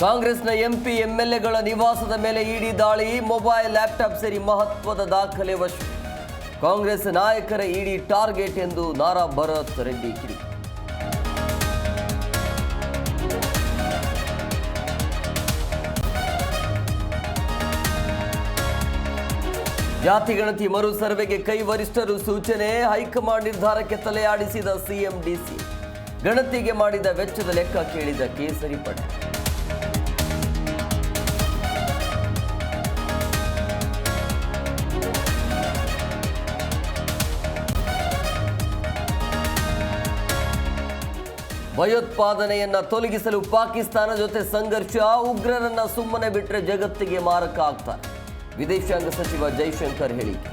ಕಾಂಗ್ರೆಸ್ನ ಎಂಪಿ ಎಂಎಲ್ಎಗಳ ನಿವಾಸದ ಮೇಲೆ ಇಡಿ ದಾಳಿ, ಮೊಬೈಲ್ ಲ್ಯಾಪ್ಟಾಪ್ ಸೇರಿ ಮಹತ್ವದ ದಾಖಲೆ ವಶ. ಕಾಂಗ್ರೆಸ್ ನಾಯಕರ ಇಡಿ ಟಾರ್ಗೆಟ್ ಎಂದು ನಾರಾ ಭರತ್ ರೆಡ್ಡಿ ಕಿಡಿ. ಜಾತಿ ಗಣತಿ ಮರು ಸರ್ವೆಗೆ ಕೈ, ವರಿಷ್ಠರು ಸೂಚನೆ, ಹೈಕಮಾಂಡ್ ನಿರ್ಧಾರಕ್ಕೆ ತಲೆಯಾಡಿಸಿದ ಸಿಎಂ ಡಿಸಿ. ಗಣತಿಗೆ ಮಾಡಿದ ವೆಚ್ಚದ ಲೆಕ್ಕ ಕೇಳಿದ ಕೇಸರಿ ಪಡೆ. ಭಯೋತ್ಪಾದನೆಯನ್ನ ತೊಲಗಿಸಲು ಪಾಕಿಸ್ತಾನ ಜೊತೆ ಸಂಘರ್ಷ, ಉಗ್ರರನ್ನ ಸುಮ್ಮನೆ ಬಿಟ್ಟರೆ ಜಗತ್ತಿಗೆ ಮಾರಕ ಆಗ್ತಾರೆ. ವಿದೇಶಾಂಗ ಸಚಿವ ಜೈಶಂಕರ್ ಹೇಳಿಕೆ.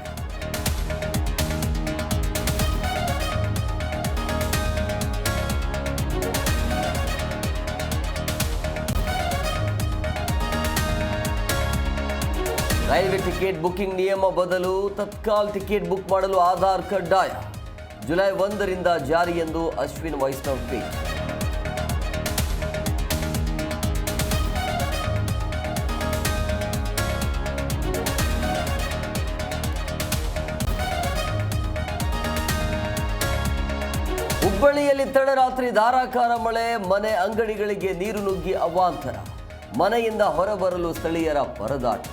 ರೈಲ್ವೆ ಟಿಕೆಟ್ ಬುಕಿಂಗ್ ನಿಯಮ ಬದಲು ತತ್ಕಾಲ್ ಟಿಕೆಟ್ ಬುಕ್ ಮಾಡಲು ಆಧಾರ್ ಕಡ್ಡಾಯ. ಜುಲೈ 1ರಿಂದ ಜಾರಿ ಎಂದು ಅಶ್ವಿನ್ ವೈಷ್ಣವ್ ಟ್ವೀಟ್. ಹುಬ್ಬಳ್ಳಿಯಲ್ಲಿ ತಡರಾತ್ರಿ ಧಾರಾಕಾರ ಮಳೆ, ಮನೆ ಅಂಗಡಿಗಳಿಗೆ ನೀರು ನುಗ್ಗಿ ಅವಾಂತರ. ಮನೆಯಿಂದ ಹೊರಬರಲು ಸ್ಥಳೀಯರ ಪರದಾಟ.